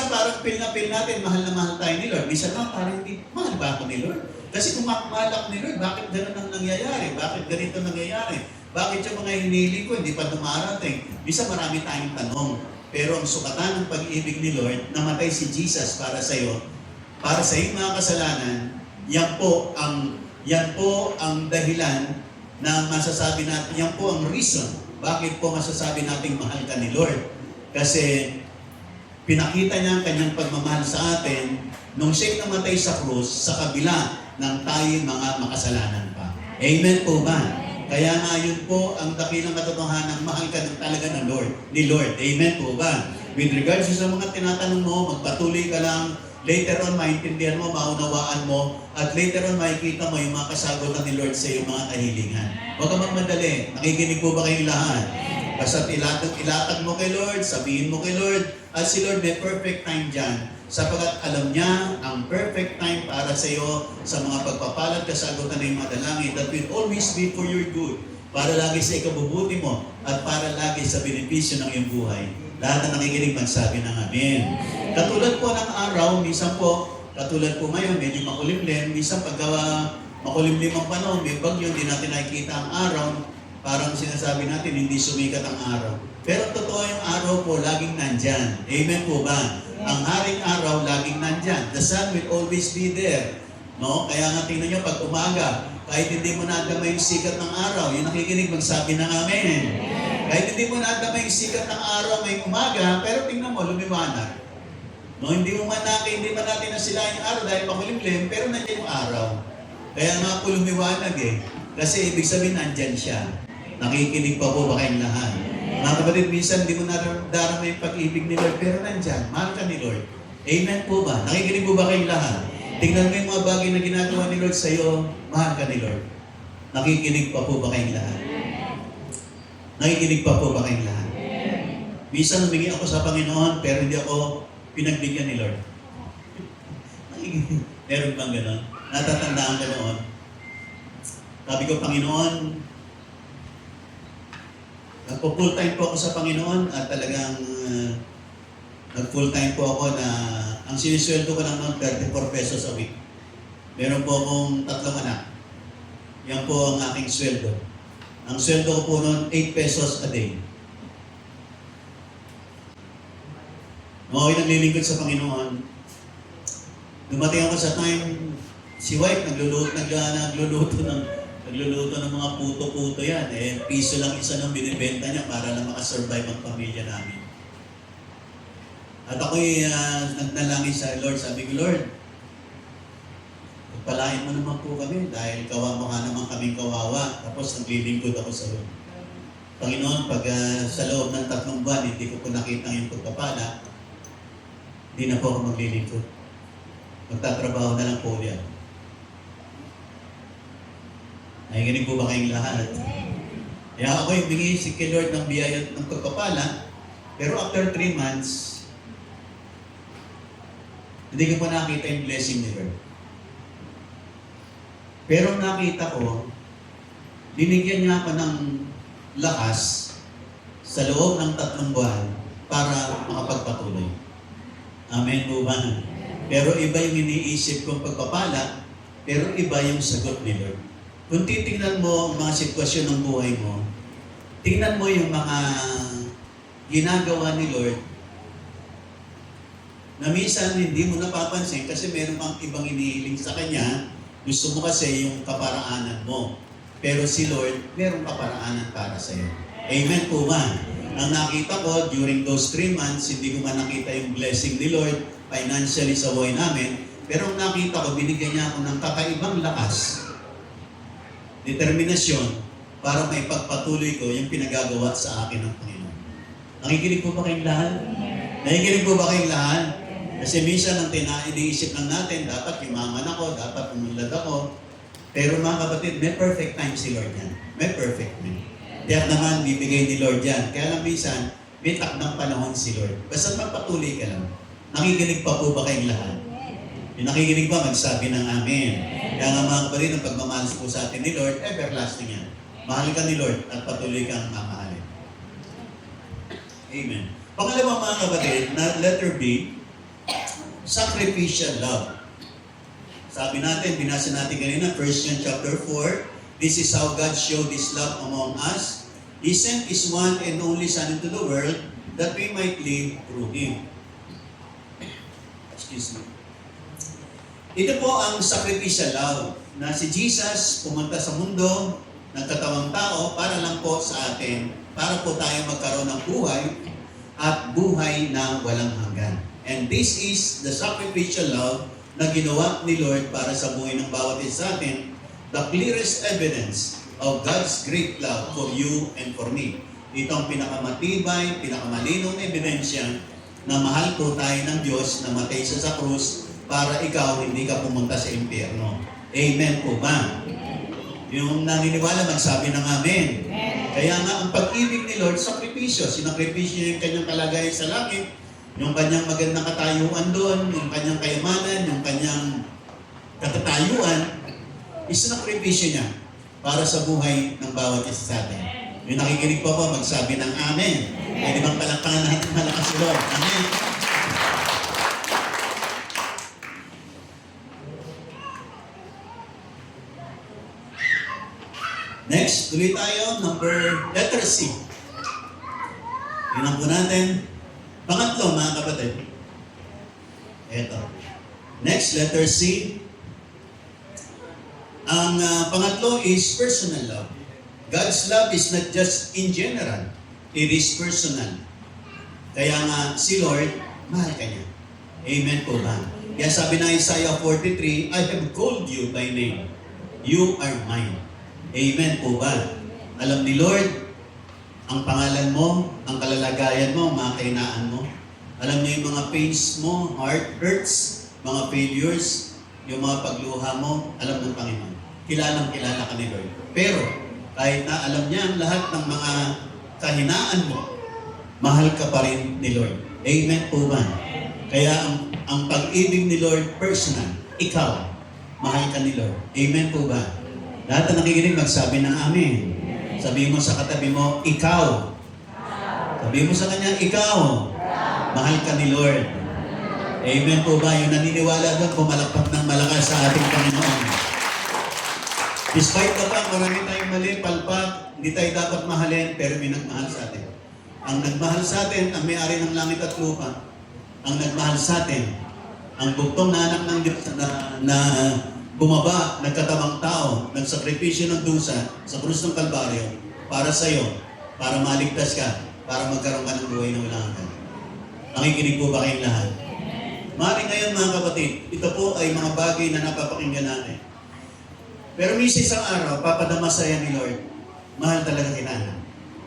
parang feel natin, mahal na mahal tayo ni Lord. Minsan parang hindi, mahal ba ako ni Lord? Kasi kung mahal ako ni Lord, bakit gano'n ang nangyayari? Bakit ganito nangyayari? Bakit yung mga hinili ko hindi pa dumarating? Minsan marami tayong tanong. Pero ang sukatan ng pag-ibig ni Lord, namatay si Jesus para sa iyo, para sa iyong mga kasalanan, yan po ang dahilan na masasabi natin, yan po ang reason bakit po masasabi natin mahal ka ni Lord. Kasi pinakita niya ang kanyang pagmamahal sa atin nung siya'y namatay sa krus sa kabila ng tayo mga makasalanan pa. Amen po ba? Kaya nga yun po ang dakilang katotohanan, mahal ka ng talaga ng Lord, ni Lord. Amen po ba? With regards sa mga tinatanong mo, magpatuloy ka lang. Later on, maintindihan mo, maunawaan mo, at later on, makikita mo yung mga kasagutan ni Lord sa iyong mga kahilingan. Huwag ka magmadali. Nakikinig po ba kayong lahat? Basta ilatag mo kay Lord, sabihin mo kay Lord, at si Lord may perfect time dyan. Sapagkat alam niya ang perfect time para sa iyo sa mga pagpapalat, kasagutan ng mga dalangin that will always be for your good. Para lagi sa ikabubuti mo at para lagi sa benepisyo ng iyong buhay. Lahat na nakikinig magsabi ng Amen. Katulad po ng araw, minsan po, katulad po ngayon, medyo makulimlim. Minsan pagka makulimlim ang panahon, may bagyo, hindi natin nakikita ang araw. Parang sinasabi natin, hindi sumikat ang araw. Pero totoo yung araw po, laging nandyan. Amen po ba? Ang haring araw, laging nandyan. The sun will always be there. No? Kaya nga tingnan nyo, pag umaga, kahit hindi mo nadama yung sikat ng araw, yung nakikinig magsabi ng Amen. Kahit hindi mo nadama yung sikat ng araw ngayong umaga, pero tingnan mo, lumiwanag. No, hindi man natin na sila yung araw dahil makulimlim, pero nandiyan yung araw. Kaya nga po lumiwanag eh. Kasi ibig sabihin nandyan siya. Nakikinig pa po ba kayong lahat? Mga kapatid, minsan hindi mo nadarama yung pag-ibig ni Lord, pero nandyan, mahal ka ni Lord. Amen po ba? Nakikinig po ba kayong lahat? Tingnan mo yung mga bagay na ginagawa ni Lord sa iyo, mahal ka ni Lord. Nakikinig pa po ba kayong lahat? Nakikinig pa po ba kayong lahat? Minsan humingi ako sa Panginoon, pero hindi ako pinagbigyan ni Lord. Meron bang gano'n? Natatandaan ka noon. Sabi ko, Panginoon, nagpo-full time po ako sa Panginoon at talagang nag-full time po ako na ang sinisweldo ko lang noon 34 pesos a week. Meron po akong 3 anak. Yan po ang aking sweldo. Ang sweldo ko po noon 8 pesos a day. Nung ako'y naglilingkod sa Panginoon, dumating ako sa time, si wife nagluluto ng mga puto-puto yan. Piso lang isa nang binibenta niya para lang makasurvive ang pamilya namin. At ako'y nagnalangin sa Lord. Sabi ko, Lord, pagpalain mo naman po kami dahil kawawa ka naman kaming kawawa. Tapos naglilingkod ako sa Lord. Panginoon, pag sa loob ng 3 buwan, hindi ko po nakita yung pagpapala, hindi na po ako maglilingkod. Magtatrabaho na lang po ulit. Nakikinig po ba kayong lahat? Kaya ako yung bingi si kay Lord ng biyaya ng pagpapala, pero after 3 months, hindi ko pa nakita yung blessing ni Lord. Pero nakita ko, binigyan niya ako ng lakas sa loob ng 3 buwan para makapagpatuloy. Amen po ba? Pero iba yung iniisip kong pagpapala, pero iba yung sagot ni Lord. Kung titingnan mo ang mga sitwasyon ng buhay mo, tingnan mo yung mga ginagawa ni Lord na minsan hindi mo napapansin kasi meron pang ibang inihiling sa Kanya. Gusto mo kasi yung kaparaanan mo. Pero si Lord, merong kaparaanan para sa iyo. Amen po ba? Ang nakita ko during those 3 months, hindi ko man nakita yung blessing ni Lord financially sa buhay namin. Pero ang nakita ko, binigyan niya ako ng kakaibang lakas, determinasyon, para may pagpatuloy ko yung pinagagawa sa akin ng Panginoon. Nakikinig po ba kayong lahat? Nakikinig po ba kayong lahat? Kasi minsan ang iniisip lang natin, dapat yumaman ako, dapat umunlad ako. Pero mga kapatid, may perfect time si Lord yan. May perfect time. Tiyak naman, bibigay ni Lord yan. Kaya lang minsan, may takdang panahon si Lord. Basta magpatuloy ka lang. Nakikinig pa po ba kayong lahat? Yung nakikinig pa, magsabi ng Amen. Kaya nga mga kapatid, ang pagmamahal po sa atin ni Lord, everlasting yan. Mahal ka ni Lord at patuloy kang mamahalin. Amen. Pangalawa mga kapatid, na letter B, sacrificial love. Sabi natin, binasa natin kanina, 1 John chapter 4, this is how God showed His love among us. He sent His one and only Son into the world that we might live through Him. Excuse me. Ito po ang sacrificial love, na si Jesus pumunta sa mundo, nagkatawang tao, para lang po sa atin, para po tayo magkaroon ng buhay at buhay na walang hanggan. And this is the sacrificial love na ginawa ni Lord para sa buhay ng bawat isa sa atin, the clearest evidence of God's great love for you and for me. Ito ang pinakamatibay, pinakamalinaw na ebidensya na mahal po tayo ng Diyos na matay siya sa krus para ikaw hindi ka pumunta sa impyerno. Amen po ba? Yung naniniwala, magsabi ng Amen. Kaya nga, ang pag-ibig ni Lord, sakripisyo. Sinakripisyo niya yung kanyang kalagayan sa langit, yung kanyang magandang katayuan doon, yung kanyang kayamanan, yung kanyang katatayuan, isinakripisyo niya para sa buhay ng bawat isa sa atin. Yung nakikinig po po, magsabi ng Amen. Pwede bang palakpakan natin malakas si Lord? Amen. Next, tuloy tayo, letter C. Tingnan po natin. Pangatlo, mga kapatid. Ito. Next, letter C. Ang pangatlo is personal love. God's love is not just in general. It is personal. Kaya nga, si Lord, mahal ka niya. Amen po ba? Kaya sabi ng Isaiah 43, I have called you by name. You are mine. Amen po ba? Alam ni Lord, ang pangalan mo, ang kalalagayan mo, mga kahinaan mo. Alam niya yung mga pains mo, heart hurts, mga failures, yung mga pagluha mo, alam ng Panginoon. Kilala ka ni Lord. Pero, kahit na alam niya ang lahat ng mga kahinaan mo, mahal ka pa rin ni Lord. Amen po ba? Kaya ang pag-ibig ni Lord personal, ikaw, mahal ka ni Lord. Amen po ba? Lahat na nakikinig, magsabi ng Amen. Sabihin mo sa katabi mo, ikaw. Sabihin mo sa kanya, ikaw. Mahal ka ni Lord. Amen po ba? Yung naniniwala doon, pumalakpak ng malakas sa ating Panginoon. Despite the fact, marami tayong mali, palpak, hindi tayo dapat mahalin, pero may nagmahal sa atin. Ang nagmahal sa atin, ang may-ari ng langit at lupa. Ang nagmahal sa atin, ang bugtong na anak ng Diyos na bumaba, nagkatabang tao, nagsakripisyo ng dusa sa krus ng Kalbaryo para sa iyo, para maligtas ka, para magkaroon ka ng buhay na walang hanggan. Nakikinig po ba kayong lahat? Maaaring ngayon mga kapatid, ito po ay mga bagay na napapakinggan natin. Pero may isang araw, papadama sa iyo ni Lord, mahal talaga kita.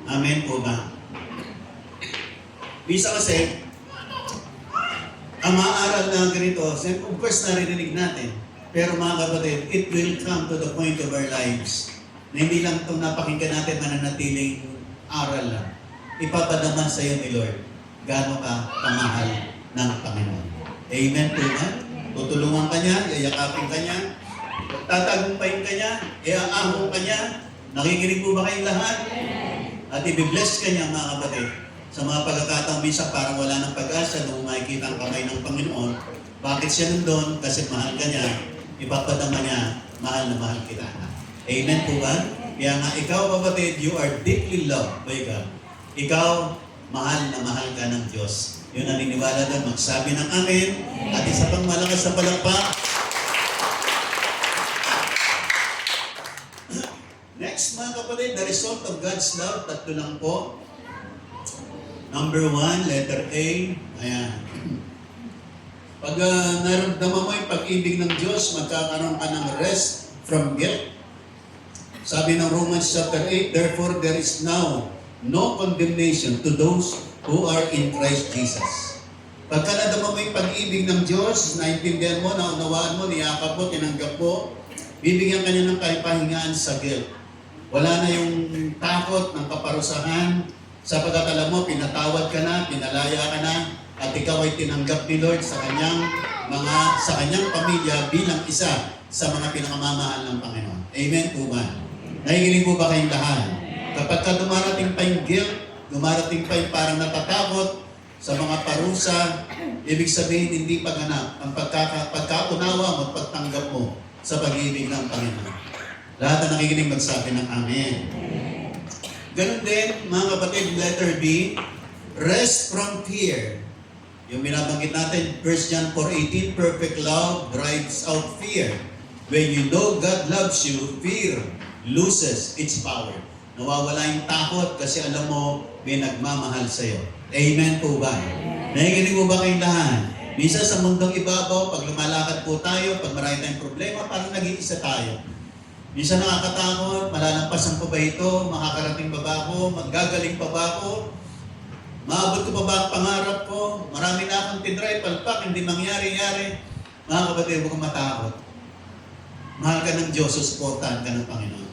Amen po ba? Bisa kasi, ang maaaral na ganito, of course naririnig natin, pero mga kapatid, it will come to the point of our lives na hindi lang itong napakinggan natin mananatiling aral lang. Ipapadama sa iyo ni Lord, gaano ka kamahal ng Panginoon. Amen po ba? Tutulungan ka niya, yayakapin ka niya, tatagumpayin ka niya, iaahon ka niya. Nakikinig po ba kayong lahat? At ibibless ka niya mga kapatid. Sa mga pagkakataong minsan parang wala ng pag-asa nung makikita ang kamay ng Panginoon. Bakit siya nandun? Kasi mahal ka niya. Ipapadama niya, mahal na mahal kita. Amen po ba? Kaya nga ikaw kapatid, you are deeply loved by God. Ikaw, mahal na mahal ka ng Diyos. Yun naniniwala doon, magsabi ng Amen. At isa pang malakas na palakpak. Next mga kapatid, the result of God's love, tatlo lang po. Number 1, letter A. Ayan. Pag naramdaman mo yung pag-ibig ng Diyos, magkakaroon ka ng rest from guilt. Sabi ng Romans chapter 8, therefore there is now no condemnation to those who are in Christ Jesus. Pagka nadama mo yung pag-ibig ng Diyos, naintindihan mo, naunawaan mo, niyakap mo, tinanggap mo, bibigyan ka niya ng kapahingaan sa guilt. Wala na yung takot ng kaparusahan, sapagkat alam mo, pinatawad ka na, pinalaya ka na, at ikaw ay tinanggap ni Lord sa kanyang pamilya bilang isa sa mga pinakamamahal ng Panginoon. Amen po ba? Nakikinig po ba kayong lahat? Kapag ka dumarating pa yung guilt, dumarating pa yung parang natatakot sa mga parusa, ibig sabihin hindi paghanap ang pagkaunawa mo at pagtanggap mo sa pag-ibig ng Panginoon. Lahat na nakikinig magsabi ng Amen. Ganun din, mga kapatid, letter B, rest from fear. Yung binabanggit natin, 1 John 4:18, perfect love drives out fear. When you know God loves you, fear loses its power. Nawawala yung takot kasi alam mo, may nagmamahal sa'yo. Amen po ba? Nakikinig mo ba kayong lahat? Minsan sa mundong ibabaw, pag lumalakad po tayo, pag marami tayong problema, parang nag-iisa tayo. Minsan nakakatakot, malalampasan pa ba ito? Makakarating pa ba ako? Maggagaling pa ba ako? Maabot ko pa ba ang pangarap ko? Marami na akong tinry, palpak, hindi mangyari-yari. Mga kapatid, huwag kang matakot. Mahal ka ng Diyos, susuportahan ka ng Panginoon.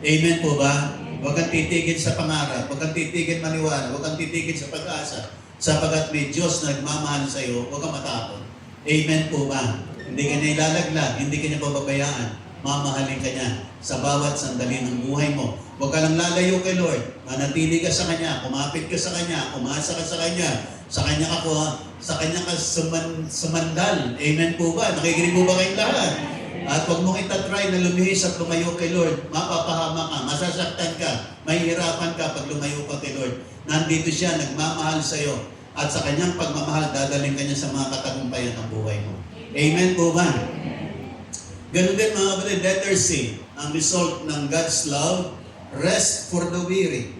Amen po ba? Huwag kang titigil sa pangarap. Huwag kang titigil maniwala. Huwag kang titigil sa pag-asa. Sapagat may Diyos na nagmamahal sa iyo, huwag kang matakot. Amen po ba? Hindi ka niya ilalaglag, hindi ka niya pababayaan. Mamahalin ka niya sa bawat sandali ng buhay mo. Huwag ka lang lalayo kay Lord. Manatili ka sa Kanya, kumapit ka sa Kanya, umasa ka sa Kanya. Sa Kanya ka sumandal. Amen po ba? Nakikinig po ba kayong lahat? At huwag mong itatry na lumihis at lumayo kay Lord. Mapapahama ka, masasaktan ka, mahihirapan ka pag lumayo ka kay Lord. Nandito siya, nagmamahal sa iyo. At sa kanyang pagmamahal, dadaling ka niya sa mga katagumpayan ng buhay mo. Amen po ba? Ganun din mga kapatid, letter C, ang result ng God's love, rest for the weary.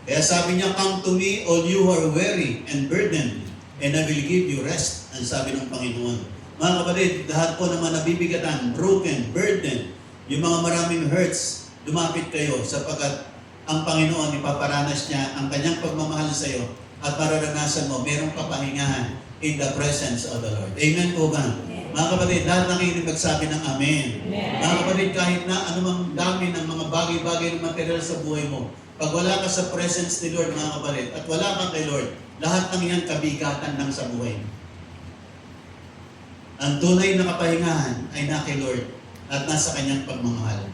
Kaya sabi niya, come to me all you who are weary and burdened, and I will give you rest. Ang sabi ng Panginoon. Mga kapatid, lahat po naman nabibigatan, broken, burdened, yung mga maraming hurts, lumapit kayo sapagkat ang Panginoon ipaparanas niya ang kanyang pagmamahal sa iyo at mararanasan mo, merong kapahingahan in the presence of the Lord. Amen po ba? Mga kapatid, lahat nakikinig magsabi ng Amen. Mga kapatid, kahit na anumang dami ng mga bagay-bagay ng material sa buhay mo, pag wala ka sa presence ni Lord, mga kapatid, at wala ka kay Lord, lahat ng iyang kabigatan lang sa buhay mo. Ang tunay na kapahingahan ay na kay Lord at nasa kanyang pagmamahal.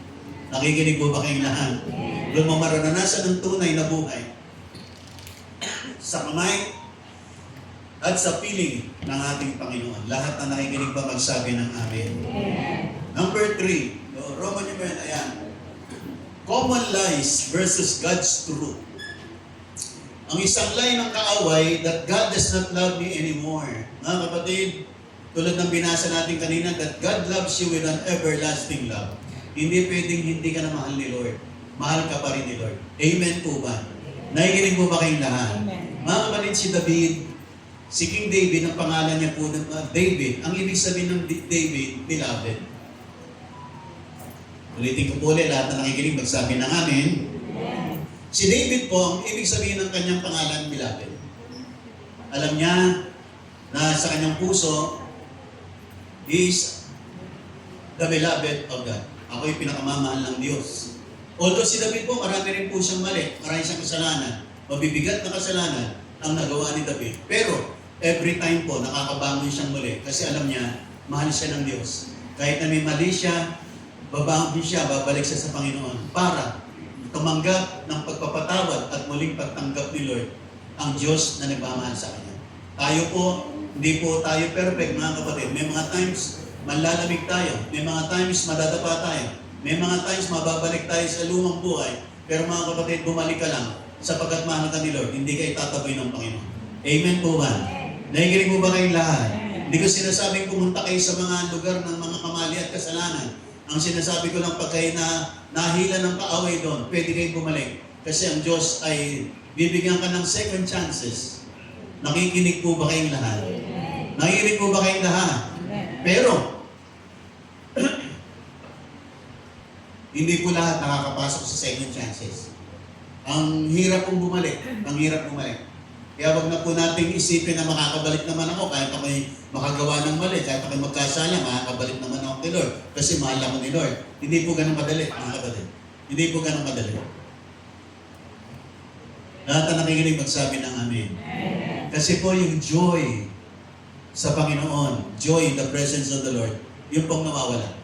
Nakikinig po ba kayong lahat? Doon mo mararanasan ang tunay na buhay sa kamay at sa piling ng ating Panginoon. Lahat na nakikinig ba magsabi ng Amen? Number 3, Roman numeral, ayan. Common lies versus God's truth. Ang isang lie ng kaaway that God does not love me anymore. Mga kapatid, tulad ng binasa natin kanina, that God loves you with an everlasting love. Hindi pwedeng hindi ka na mahal ni Lord. Mahal ka pa rin ni Lord. Amen po ba? Nakikinig po ba kayong lahat? Amen. Mga kapatid, si David, si King David, ang pangalan niya po, David, ang ibig sabihin ng David, beloved. Ulitin ko po ulit, lahat na nakikinig, magsabi ng amin. Si David po, ang ibig sabihin ng kanyang pangalan, beloved. Alam niya na sa kanyang puso is the beloved of God. Ako yung pinakamamahal ng Diyos. Although si David po, marami rin po siyang mali, marami siyang kasalanan, mabibigat na kasalanan ang nagawa ni David. Pero, every time po, nakakabangon siyang muli kasi alam niya, mahal siya ng Diyos. Kahit na may mali siya, babangon siya, babalik siya sa Panginoon para tumanggap ng pagpapatawad at muling pagtanggap ni Lord ang Diyos na nagmamahal sa kanya. Tayo po, hindi po tayo perfect, mga kapatid. May mga times, manlalamig tayo. May mga times, madadapa tayo. May mga times, mababalik tayo sa lumang buhay. Pero mga kapatid, bumalik ka lang sapagkat mahal ka ni Lord, hindi ka itataboy ng Panginoon. Amen po ba? Nakikinig mo ba kayong lahat? Hindi ko sinasabing pumunta kayo sa mga lugar ng mga kamali at kasalanan. Ang sinasabi ko lang pag kayo na nahila ng kaaway doon, pwede kayong bumalik. Kasi ang Diyos ay bibigyan ka ng second chances. Nakikinig po ba kayong lahat? Nakikinig po ba kayong lahat? Pero, hindi po lahat nakakapasok sa second chances. Ang hirap pong bumalik. Ang hirap bumalik. Kaya wag na po nating isipin na makakabalik naman ako kahit ako'y makagawa ng mali, kahit ako'y magkasala, makakabalik naman ako kay Lord. Kasi mahal ako ni Lord. Hindi po ganun madali, mga kapatid. Hindi po ganun madali. Lahat na nakikinig magsabi ng Amen. Kasi po yung joy sa Panginoon, joy in the presence of the Lord, yung pong nawawala.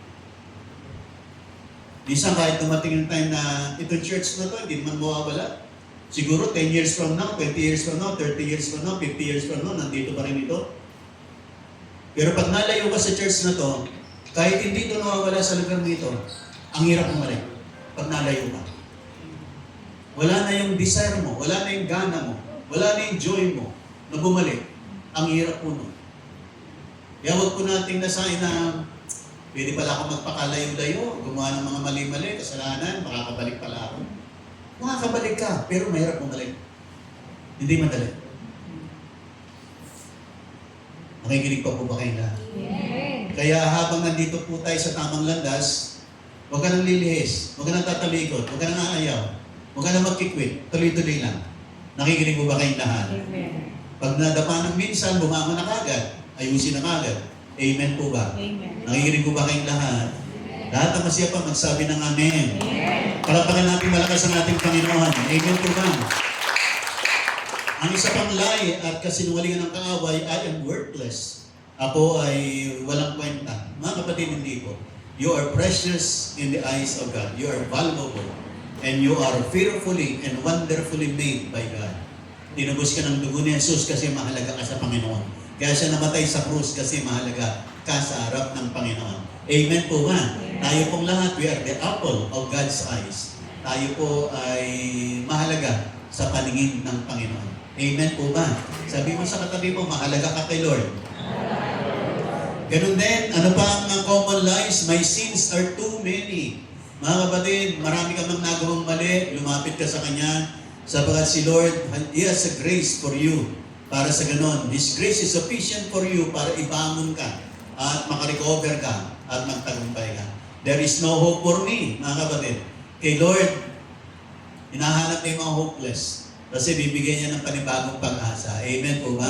Minsan kahit dumating yung time na itong church na to, hindi man mawawala. Siguro 10 years from now, 20 years from now, 30 years from now, 50 years from now, nandito pa rin ito. Pero pag nalayo ka sa church na to, kahit hindi ito nawawala sa lugar nito, ang hirap bumalik pag nalayo ka. Wala na yung desire mo, wala na yung gana mo, wala na yung joy mo na bumalik. Ang hirap po nun. Kaya huwag po nating nasain na pwede pala ako magpakalayo-layo, gumawa ng mga mali-mali, kasalanan, makakabalik pala ako. Makakabalik ka, pero mahirap bumalik. Hindi madali. Nakikinig pa po ba kayo lahat? Kaya habang nandito po tayo sa tamang landas, huwag ka nang lilihis, huwag ka nang tatalikod, huwag ka nang aayaw, huwag ka nang magkikwit, tuloy-tuloy lang. Nakikinig po ba kayong lahat? Pag nadapa ng minsan, bumangon na kagad, ayusin na kagad. Amen po ba? Amen. Nakikinig po ba kayong lahat? Lahat ng masaya pa, magsabi ng Amen. Palapakan natin malakas ang ating Panginoon. Amen po ba? Ang isa pang lie at kasinungalingan ng kaaway, I am worthless. Ako ay walang kwenta. Mga kapatid, hindi po. You are precious in the eyes of God. You are valuable. And you are fearfully and wonderfully made by God. Tinubos ka ng dugo ni Jesus kasi mahalaga ka sa Panginoon. Kaya siya namatay sa krus kasi mahalaga ka sa harap ng Panginoon. Amen po ba? Tayo pong lahat, we are the apple of God's eyes. Tayo po ay mahalaga sa paningin ng Panginoon. Amen po ba? Sabi mo sa katabi mo, mahalaga ka kay Lord. Ganun din, ano pa ang common lies? My sins are too many. Mga kapatid, marami ka mang nagawang mali, lumapit ka sa Kanya, sapagat si Lord, He has a grace for you. Para sa ganon, His grace is sufficient for you para ibangon ka at makarecover ka at magtagumpay ka. There is no hope for me, mga kapatid. Kay Lord, hinahanap niya yung mga hopeless. Kasi bibigyan niya ng panibagong pag-asa. Amen po ba?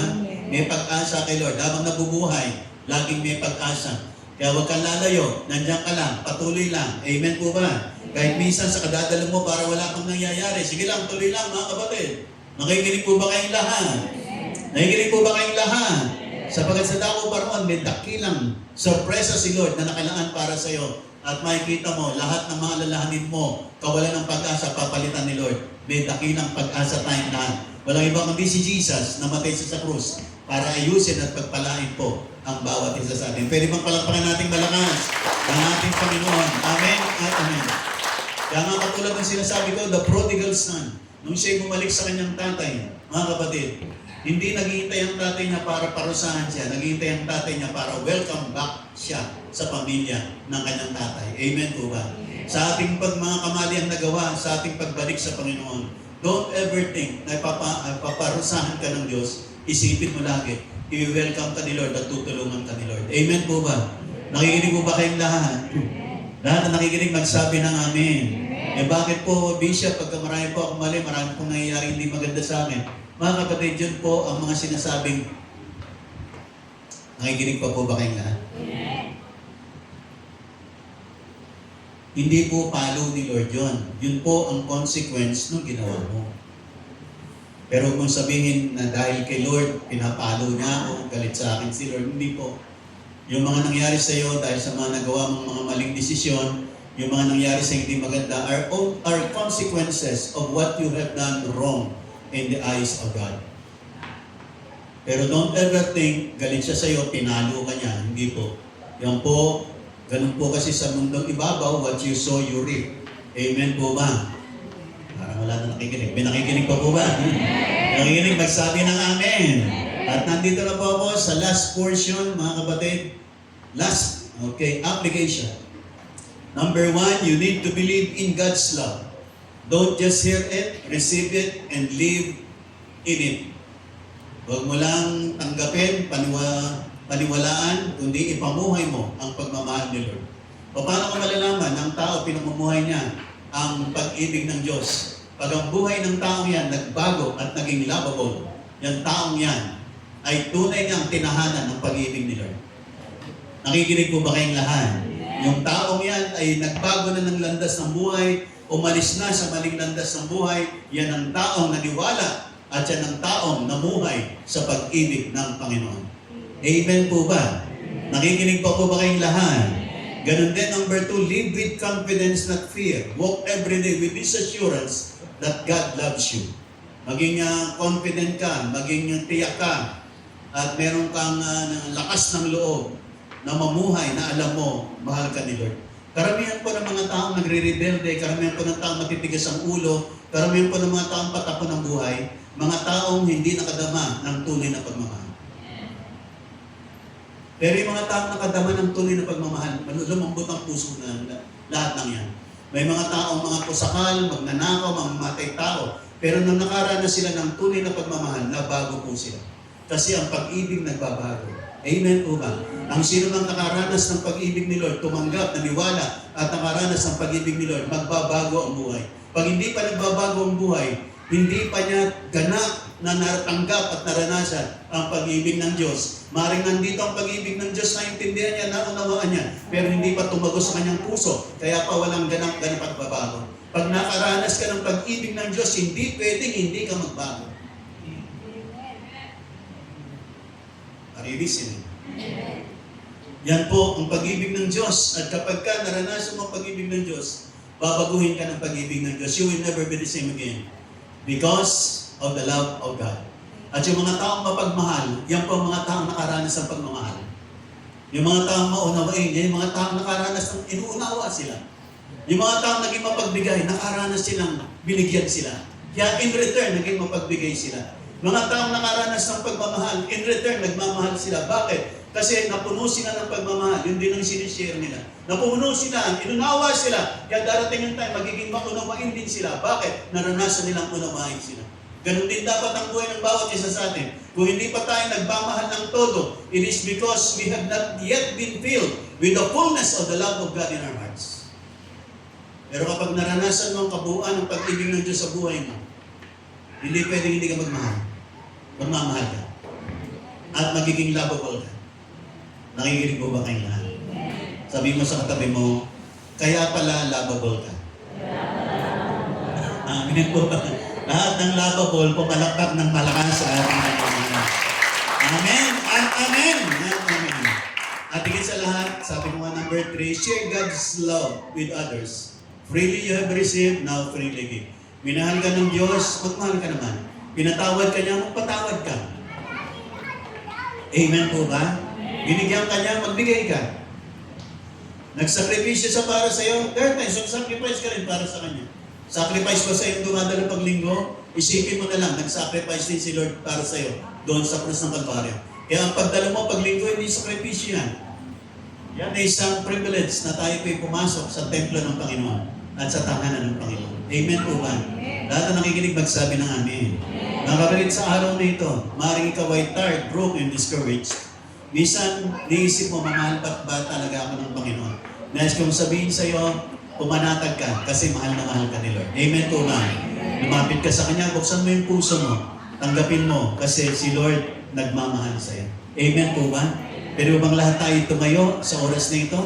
May pag-asa kay Lord. Habang nabubuhay, laging may pag-asa. Kaya huwag kang lalayo. Nandiyan ka lang. Patuloy lang. Amen po ba? Kahit minsan sa kadadalo mo para wala pang nangyayari. Sige lang, tuloy lang mga kapatid. Nakikinig po ba kayong lahat? Nakikinig po ba kayong lahat? Sapagat sa dako paroon, may dakilang sorpresa si Lord na nakalaan para sa iyo. At makikita mo, lahat ng mga alalahanin mo, kawalan ng pag-asa, papalitan ni Lord. May dakilang pag-asa tayong lahat. Walang ibang kundi si Jesus na matay sa krus para ayusin at pagpalain po ang bawat isa sa atin. Pwede bang palakpakan nating malakas ang ating Panginoon? Amen at amen. Kaya nga katulad ng sinasabi ko, the prodigal son, nung siya'y bumalik sa kanyang tatay, mga kapatid, hindi naghihintay ang tatay niya para parusahan siya. Naghihintay ang tatay niya para welcome back siya sa pamilya ng kanyang tatay. Amen po ba? Sa ating mga kamaliang nagawa, sa ating pagbalik sa Panginoon, don't ever think na paparusahan ka ng Diyos. Isipin mo lagi, i-welcome ka ni Lord at tutulungan ka ni Lord. Amen po ba? Nakikinig po ba kayong lahat? Lahat na nakikinig magsabi ng Amen. Eh bakit po, Bishop, pagka marami po akong mali, marami pong nangyayari hindi maganda sa amin. Mga kapatid, yun po ang mga sinasabing, nakikinig pa po ba kayong lahat? Hindi po palo ni Lord yun. Yun po ang consequence ng ginawa mo. Pero kung sabihin na dahil kay Lord, pinapalo niya ako, galit sa akin si Lord, hindi po. Yung mga nangyari sa iyo dahil sa mga nagawa mong mga maling desisyon, yung mga nangyari sa hindi maganda are consequences of what you have done wrong in the eyes of God. Pero don't ever think, galit siya sa iyo, pinalo ka niya. Hindi po. Yan po, ganun po kasi sa mundong ibabaw, what you sow, you reap. Amen po ba? Parang wala na nakikinig. May nakikinig pa po ba? Nakikinig, magsabi ng Amen. At nandito na po ako sa last portion, mga kapatid. Last, okay, application. Number 1, you need to believe in God's love. Don't just hear it, receive it, and live in it. Huwag mo lang tanggapin, paniwalaan, kundi ipamuhay mo ang pagmamahal ni Lord. O paano ka malalaman ng tao pinamumuhay niya ang pag-ibig ng Diyos? Pag ang buhay ng taong yan nagbago at naging lovable, yung taong yan ay tunay niyang tinahanan ng pag-ibig ni Lord. Nakikinig po ba kayong lahat? Yung taong yan ay nagbago na ng landas ng buhay, umalis na sa maling landas ng buhay, yan ang taong naniwala at yan ang taong namuhay sa pag-ibig ng Panginoon. Amen po ba? Nakikinig pa po ba kayong lahat? Ganun din, number 2, live with confidence, not fear. Walk every day with this assurance that God loves you. Maging confident ka, maging tiyak ka, at meron kang lakas ng loob na mamuhay na alam mo, mahal ka ni Lord. Karamihan po ng mga taong nagre-rebelde, karamihan po ng taong matitigas ang ulo, karamihan po ng mga taong patako ng buhay, mga taong hindi nakadama ng tunay na pagmamahal. Pero yung mga taong nakadama ng tunay na pagmamahal, lumambot ang puso na lahat ng yan. May mga taong mga pusakal, magnanakaw, mamamatay tao, pero nung nakaranas sila ng tunay na pagmamahal, nabago po sila. Kasi ang pag-ibig nagbabago. Amen po ba? Ang sino nang nakaranas ng pag-ibig ni Lord, tumanggap, naniwala, at nakaranas ng pag-ibig ni Lord, magbabago ang buhay. Pag hindi pa nagbabago ang buhay, hindi pa niya ganap na natanggap at naranasan ang pag-ibig ng Diyos. Maring nandito ang pag-ibig ng Diyos, naintindihan niya, naunawaan niya, pero hindi pa tumagos sa kanyang puso, kaya pa walang ganap-ganap at babago. Pag nakaranas ka ng pag-ibig ng Diyos, hindi pwedeng hindi ka magbago. Are you listening? Yan po ang pag-ibig ng Diyos. At kapag ka naranasan mo ang pag-ibig ng Diyos, babaguhin ka ng pag-ibig ng Diyos. You will never be the same again. Because of the love of God. At yung mga taong mapagmahal, yan po ang mga taong nakaranas ng pagmamahal. Yung mga taong maunawain, yan yung mga taong nakaranas ng inuunawa sila. Yung mga taong naging mapagbigay, nakaranas silang binigyan sila. Kaya in return, naging mapagbigay sila. Mga taong nakaranas ng pagmamahal, in return, nagmamahal sila. Bakit? Kasi napuno sila ng pagmamahal. Yun din ang sinishare nila. Napuno sila, inunawa sila. Kaya darating yung time, magiging maunawain din sila. Bakit? Naranasan nilang unawain sila. Ganun din dapat ang buhay ng bawat isa sa atin. Kung hindi pa tayo nagmamahal ng todo, it is because we have not yet been filled with the fullness of the love of God in our hearts. Pero kapag naranasan mo ang kabuuan ng pag-ibig ng Diyos sa buhay mo, hindi pwedeng hindi ka magmahal. Magmamahal ka. At magiging lovable ka. Nakikinig mo ba kayong lahat? Sabi mo sa katabi mo, kaya pala lovable ka. Amin po ba? Lahat ng lovable, pumalakpak ng malakas sa ating Panginoon. Amen and amen. Amen. At higit sa lahat, sabi ko nga number 3, share God's love with others. Freely you have received, now freely give. Minahal ka ng Diyos, magmahal ka naman. Pinatawad ka niya, magpatawad ka. Amen po ba? Binigyan ka niya, magbigay ka. Nagsakripisyo siya para sa iyo, there times, sacrifice ka rin para sa kanya. Sacrifice ko sa iyo dumadalo pag linggo, isipin mo na lang, nag-sacrifice din si Lord para sa iyo doon sa krus ng Kalbaryo. Kaya ang pagdalo mo pag linggo, hindi sakripisyo yan. Yan ay isang privilege na tayo po'y pumasok sa templo ng Panginoon at sa tahanan ng Panginoon. Amen po ba? Lahat na nakikinig magsabi ng amen. Mga kapatid, sa araw na ito, maaaring ikaw ay tired, broken, discouraged. Minsan, niisip mo, mamahal ba talaga ako ng Panginoon? Nais kong sabihin sa iyo, pumanatag ka kasi mahal na mahal ka ni Lord. Amen po ba? Lumapit ka sa Kanya, buksan mo yung puso mo, tanggapin mo kasi si Lord nagmamahal sa iyo. Amen po ba? Pero bang lahat tayo tumayo sa oras na ito?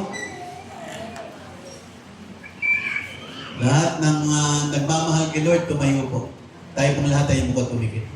Lahat ng nagmamahal kay Lord, tumayo po. Tayo pong lahat ay mukha tumikit.